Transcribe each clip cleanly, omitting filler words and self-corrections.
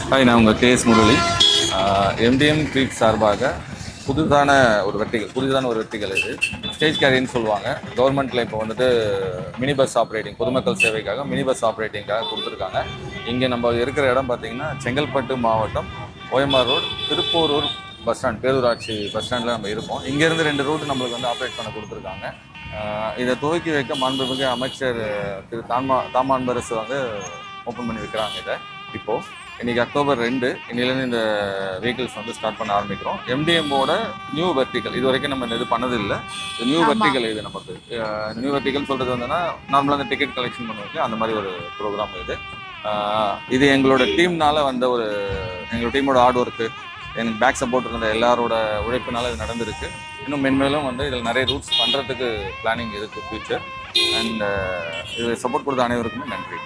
Hi, நான் உங்கள் KS Murali. MTM greet சார்பாக புதிதான ஒரு வெர்டிகல் இது ஸ்டேஜ் கேரியர்னு சொல்லுவாங்க. கவர்மெண்ட்டில் இப்போ வந்துட்டு மினி பஸ் ஆப்ரேட்டிங், பொதுமக்கள் சேவைக்காக மினி பஸ் ஆப்ரேட்டிங்காக கொடுத்துருக்காங்க. இங்கே நம்ம இருக்கிற இடம் பார்த்திங்கன்னா செங்கல்பட்டு மாவட்டம் OMR road, Thiruporur bus stand, பேரூராட்சி பஸ் ஸ்டாண்டில் நம்ம இருக்கோம். இங்கேருந்து 2 ரூட் நம்மளுக்கு வந்து ஆப்ரேட் பண்ண கொடுத்துருக்காங்க. இதை துவக்கி வைக்க மாண்புமிகு அமைச்சர் திரு தாமான்பரசு வந்து ஓப்பன் பண்ணி வைக்கிறாங்க. இதை இப்போது இன்றைக்கி அக்டோபர் 2, இன்னிலேருந்து இந்த வெஹிக்கிள்ஸ் வந்து ஸ்டார்ட் பண்ண ஆரம்பிக்கிறோம். எம்டிஎம்மோட நியூ வெர்டிகல், இது வரைக்கும் நம்ம இது பண்ணதில்லை. நியூ வெர்டிகல் இது நமக்கு. நியூ வெர்டிகல் சொல்கிறது வந்துன்னா நார்மலாக அந்த டிக்கெட் கலெக்ஷன் பண்ணுவோம், அந்த மாதிரி ஒரு ப்ரோக்ராம் இது. இது எங்களோட டீம்னால் வந்த எங்களோட டீமோட ஹார்ட் ஒர்க்கு, எனக்கு பேக் சப்போர்ட் இருந்த எல்லாரோட உழைப்பினால இது நடந்திருக்கு. இன்னும் மென்மேலும் வந்து இதில் நிறைய ரூட்ஸ் பண்ணுறதுக்கு பிளானிங் இருக்குது ஃபியூச்சர். அண்ட் இது சப்போர்ட் கொடுத்த அனைவருக்குமே நன்றி.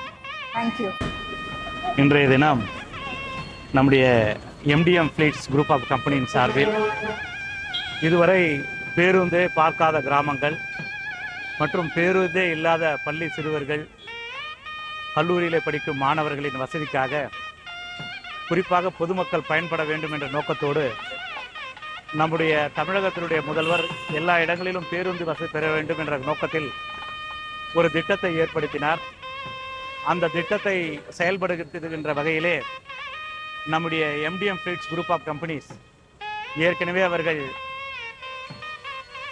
தேங்க்யூ. இன்றைய தினம் நம்முடைய எம்டிஎம் ஃப்ளீட்ஸ் குரூப் ஆஃப் கம்பெனியின் சார்பில் இதுவரை பேருந்தே பார்க்காத கிராமங்கள் மற்றும் பேருந்தே இல்லாத பள்ளி சிறுவர்கள், கல்லூரியில் படிக்கும் மாணவர்களின் வசதிக்காக, குறிப்பாக பொதுமக்கள் பயன்பட வேண்டும் என்ற நோக்கத்தோடு நம்முடைய தமிழகத்தினுடைய முதல்வர் எல்லா இடங்களிலும் பேருந்து வசதி பெற வேண்டும் என்ற நோக்கத்தில் ஒரு திட்டத்தை ஏற்படுத்தினார். அந்த திட்டத்தை செயல்படுத்துகின்ற வகையிலே நம்முடைய MTM fleets group of companies ஏற்கனவே அவர்கள்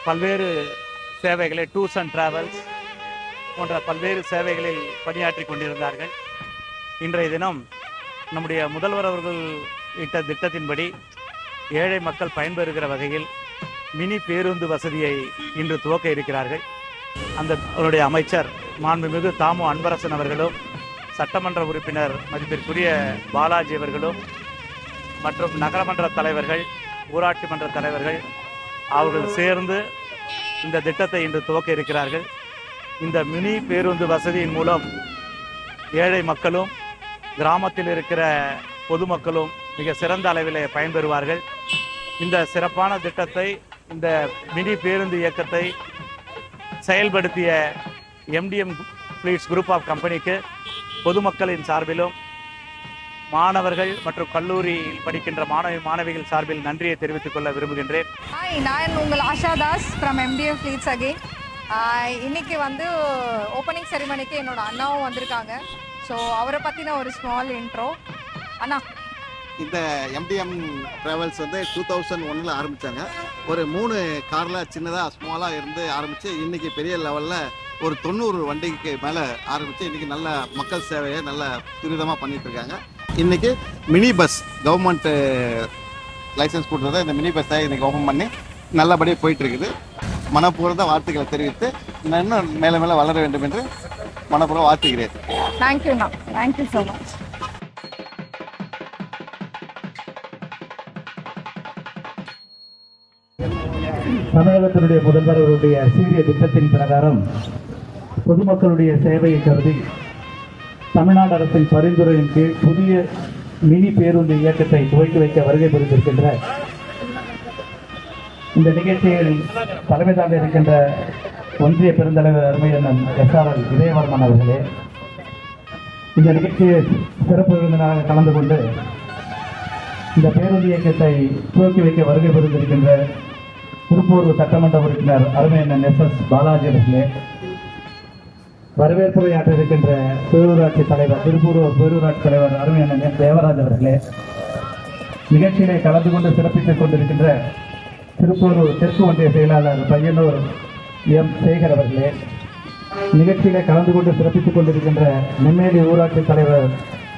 பல்வேறு சேவைகளை, டூர்ஸ் அண்ட் டிராவல்ஸ் போன்ற பல்வேறு சேவைகளில் பணியாற்றி கொண்டிருந்தார்கள். இன்றைய தினம் நம்முடைய முதல்வர் அவர்கள் இட்ட திட்டத்தின்படி ஏழை மக்கள் பயன்பெறுகிற வகையில் மினி பேருந்து வசதியை இன்று துவக்க இருக்கிறார்கள். அவருடைய அமைச்சர் மாண்புமிகு தாமு அன்பரசன் அவர்களும், சட்டமன்ற உறுப்பினர் மதிப்பிற்குரிய பாலாஜி அவர்களும் மற்றும் நகரமன்ற தலைவர்கள், ஊராட்சி மன்ற தலைவர்கள் அவர்கள் சேர்ந்து இந்த திட்டத்தை இன்று துவக்க இருக்கிறார்கள். இந்த மினி பேருந்து வசதியின் மூலம் ஏழை மக்களும் கிராமத்தில் இருக்கிற பொதுமக்களும் மிக சிறந்த அளவில் பயன்பெறுவார்கள். இந்த சிறப்பான திட்டத்தை, இந்த மினி பேருந்து இயக்கத்தை செயல்படுத்திய எம்டிஎம் ஃப்ளீட்ஸ் குரூப் ஆஃப் கம்பெனிக்கு பொதுமக்களின் சார்பிலும் மாணவர்கள் மற்றும் கல்லூரியில் படிக்கின்ற மாணவிகள் சார்பில் நன்றியை தெரிவித்துக் கொள்ள விரும்புகின்றேன். ஹாய், நான் உங்கள் Asha Das from MTM fleets again. இன்னைக்கு வந்து ஓப்பனிங் செரிமனிக்கு என்னோட அண்ணாவும் வந்திருக்காங்க. ஸோ அவரை பற்றின ஒரு ஸ்மால் இன்ட்ரோ. அண்ணா, இந்த எம்டிஎம் ட்ராவல்ஸ் வந்து 2001 ஆரம்பித்தாங்க. ஒரு 3 காரில் சின்னதாக ஸ்மாலாக இருந்து ஆரம்பித்து இன்றைக்கி பெரிய லெவலில் ஒரு 90 வண்டிக்கு மேலே ஆரம்பித்து இன்றைக்கி நல்ல மக்கள் சேவையை நல்ல துரிதமாக பண்ணிகிட்ருக்காங்க. இன்றைக்கி மினி பஸ் கவர்மெண்ட்டு லைசன்ஸ் கொடுத்ததை இந்த மினி பஸ்ஸை இன்றைக்கி ஓப்பன் பண்ணி நல்லபடியாக போயிட்டுருக்குது. மனப்பூர்வ வாழ்த்துக்களை தெரிவித்து இன்னும் மேலே மேலே வளர வேண்டும் என்று மனப்பூர்வ வாழ்த்துக்கிறேன். தேங்க்யூண்ணா, தேங்க்யூ ஸோ மச். தமிழகத்தினுடைய முதல்வர் அவருடைய சீரிய திட்டத்தின் பிரகாரம் பொதுமக்களுடைய சேவையை கருதி தமிழ்நாடு அரசின் பரிந்துரையின் கீழ் புதிய மினி பேருந்து இயக்கத்தை துவக்கி வைக்க வருகை புரிந்திருக்கின்ற இந்த நிகழ்ச்சியில் தலைமை தாண்டி இருக்கின்ற ஒன்றிய பெருந்தலைவர் அருமையண்ணன் SRL இதயவர்மன் அவர்களே, இந்த நிகழ்ச்சியை சிறப்பு விருந்தினராக கலந்து கொண்டு இந்த பேருந்து இயக்கத்தை துவக்கி வைக்க வருகை புரிந்திருக்கின்ற திருப்பூர் சட்டமன்ற உறுப்பினர் அருமையண்ணன் SS பாலாஜி அவர்களே, வரவேற்புரையாற்ற இருக்கின்ற பேரூராட்சி தலைவர், திருப்பூர் பேரூராட்சி தலைவர் அருமையண்ணன் தேவராஜ் அவர்களே, நிகழ்ச்சியிலே கலந்து கொண்டு சிறப்பித்துக் கொண்டிருக்கின்ற திருப்பூர் தெற்கு ஒன்றிய செயலாளர் பையனூர் M. சேகர் அவர்களே, நிகழ்ச்சியிலே கலந்து கொண்டு சிறப்பித்துக் கொண்டிருக்கின்ற நெம்மேலி ஊராட்சி தலைவர்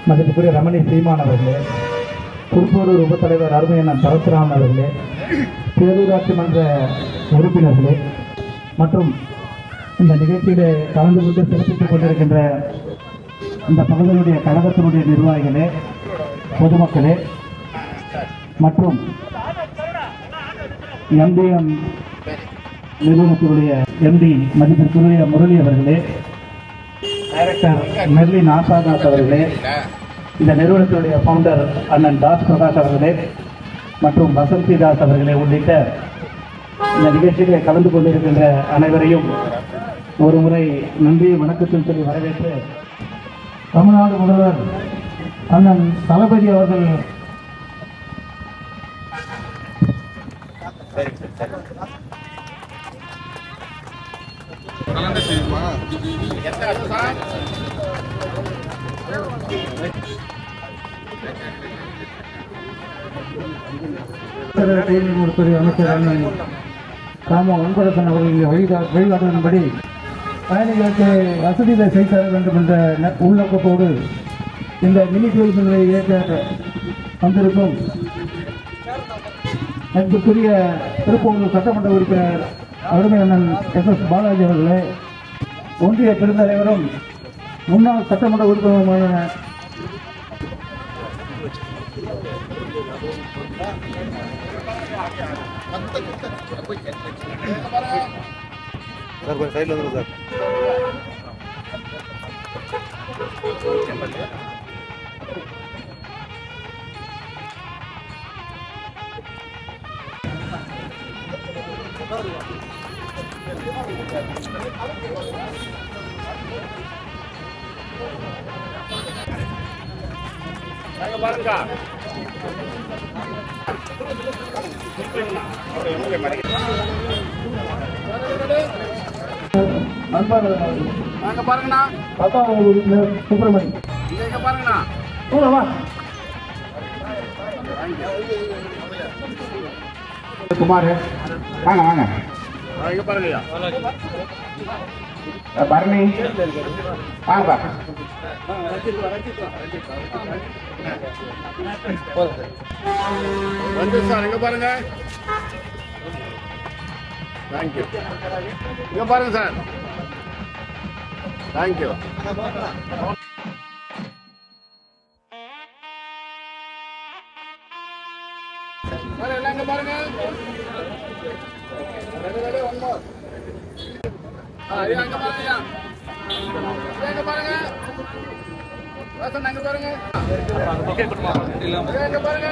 மதிப்புக்குரிய ரமணி சீமான் அவர்களே, திருப்பூர் உபத்தலைவர் அருமையண்ணன் பரசுராமன் அவர்களே, பேரூராட்சி மன்ற உறுப்பினர்களே மற்றும் இந்த நிகழ்ச்சியிலே கலந்து கொண்டு சிறப்பித்துக் கொண்டிருக்கின்ற இந்த பகுதியினுடைய கழகத்தினுடைய நிர்வாகிகளே, பொதுமக்களே மற்றும் எம்டிஎம் நிறுவனத்தினுடைய MD மதிப்பிற்குரிய முரளி அவர்களே, டைரக்டர் மெர்லின் ஆசாதாஸ் அவர்களே, இந்த நிறுவனத்தினுடைய ஃபவுண்டர் அண்ணன் தாஸ் பிரகாஷ் அவர்களே மற்றும் வசந்தி தாஸ் அவர்களே உள்ளிட்ட இந்த நிகழ்ச்சிகளை கலந்து கொண்டிருக்கின்ற அனைவரையும் ஒரு முறை நன்றி வணக்கத்தில் சொல்லி வரவேற்று, தமிழ்நாடு முதல்வர் அண்ணன் தளபதி அவர்கள் துறை அமைச்சர் அண்ணன் ராம அன்பரசன் அவர்களின் வழிகாட்டுதலின்படி பயணிகளுக்கு வசதிகளை செய்து தர வேண்டும் என்ற உள்ளோக்கத்தோடு இந்த மினி பேருந்துகளை இயக்க வந்திருக்கும் எனக்குரிய திருப்பூர் சட்டமன்ற உறுப்பினர் அருமை அண்ணன் SS பாலாஜி அவர்களே, ஒன்றிய பெருந்தலைவரும் முன்னாள் சட்டமன்ற உறுப்பினருமான சுப்பிரமணி குமார் வாங்க வாங்க பரணி வாங்க வந்து சார் எங்க பாருங்க. தேங்க்யூ. இங்க பாருங்க சார். தேங்க்யூ. எல்லாம் இங்க பாருங்க. அங்க பாருங்க. எங்க பாருங்க. அங்க பாருங்க.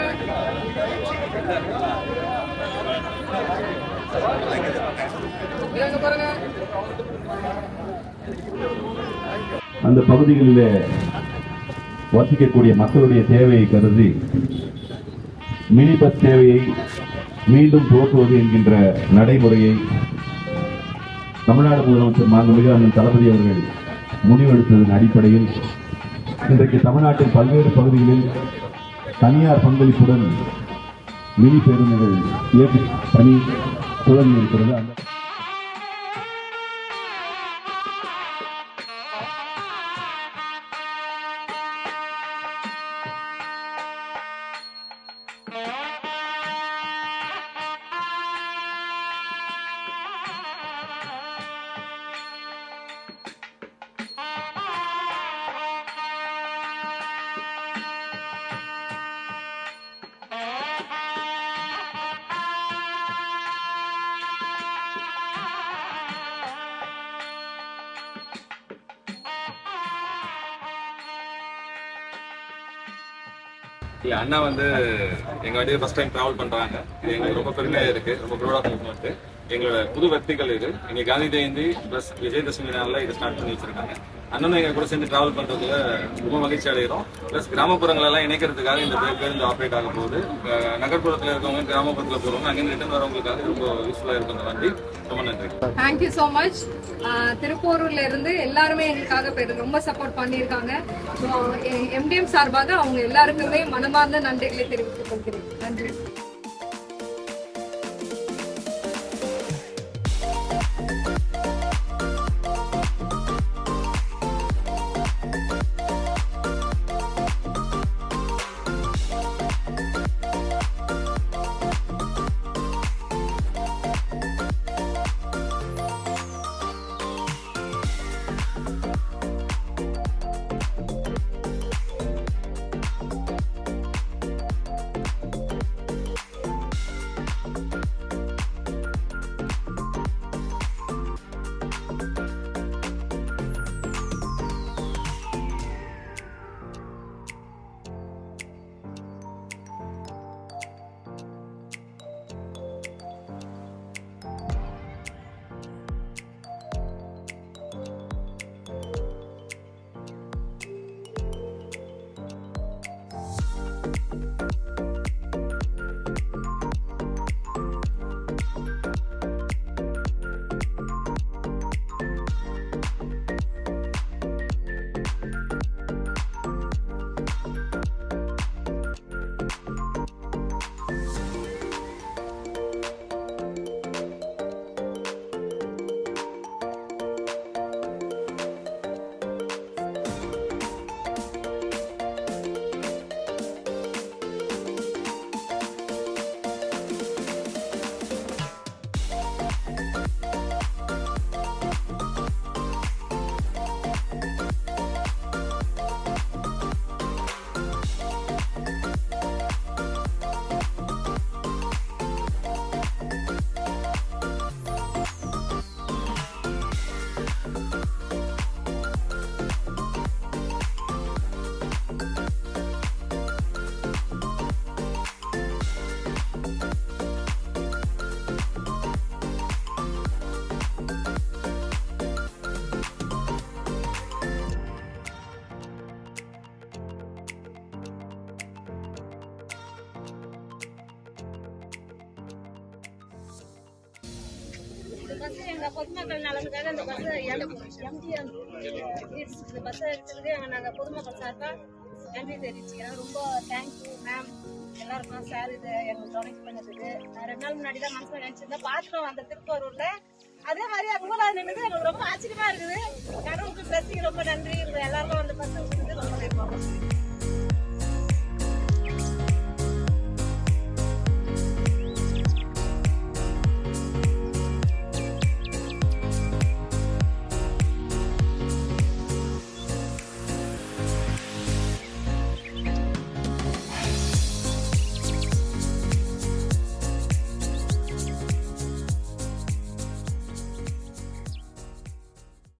எங்க பாருங்க. அந்த பகுதிகளிலே வசிக்கக்கூடிய மக்களுடைய தேவையை கருதி மினி பஸ் சேவையை மீண்டும் துவக்குவது என்கின்ற நடைமுறையை தமிழ்நாடு முதலமைச்சர் மாண்புமிகு அண்ணன் தளபதி அவர்கள் முடிவெடுத்ததன் அடிப்படையில் இன்றைக்கு தமிழ்நாட்டின் பல்வேறு பகுதிகளில் தனியார் பங்களிப்புடன் மினி பேருந்துகள் இயக்க பணி தொடங்கி இருக்கிறது. அந்த இல்லை, அண்ணா வந்து எங்கள் வண்டியை ஃபஸ்ட் டைம் ட்ராவல் பண்ணுறாங்க. இது எங்களுக்கு ரொம்ப பெருமையாக இருக்குது, ரொம்ப ப்ரௌடாக மூமெண்ட்டு. எங்களோட புது வெற்றிகள் இது. இன்னைக்கு காந்தி ஜெயந்தி ப்ளஸ் விஜயதசமி நாளில் இதை ஸ்டார்ட் பண்ணி வச்சிருக்காங்க. அண்ணனும் எங்கள் கூட சேர்ந்து ட்ராவல் பண்ணுறதுல ரொம்ப மகிழ்ச்சி அடைகிறோம். ப்ளஸ் கிராமப்புறங்களெல்லாம் இணைக்கிறதுக்காக இந்த பேருந்து ஆப்ரேட் ஆக போகுது. நகர்ப்புறத்தில் இருக்கவங்க கிராமப்புறத்தில் போகிறவங்க அங்கேருந்து ரிட்டர்ன் வரவங்களுக்காக ரொம்ப யூஸ்ஃபுல்லாக இருக்கும் இந்த வண்டி. ரொம்ப நன்றி. Thank you so much. திருப்பூர்ல இருந்து எல்லாருமே எங்களுக்காக ரொம்ப சப்போர்ட் பண்ணியிருக்காங்க. ஸோ MDM சார்பாக அவங்க எல்லாருக்குமே மனமார்ந்த நன்றிகளை தெரிவித்துக் கொள்கிறேன். நன்றி. எங்க பொதுமக்கள் நலனுக்காக இந்த பஸ் எம்டிஎம் இந்த பஸ் எடுத்ததுக்கு நாங்க பொதுமக்கள் சார்பா நன்றி தெரிவிச்சுக்கிறோம். ரொம்ப தேங்க்யூ மேம் எல்லாருக்கும். சார் இது எங்களுக்கு டொனேட் பண்ணதுக்கு நான் 2 நாள் முன்னாடி தான் மனசுல நினைச்சிருந்தேன். பார்த்துட்டோம் அந்த திருப்பூர்ல. அதே மாதிரி மூணாவது நின்று எங்களுக்கு ரொம்ப ஆச்சரியமா இருக்குது. கடவுளுக்கு பிளஸிங் ரொம்ப நன்றி. எல்லாருக்கும் அந்த பஸ் ரொம்ப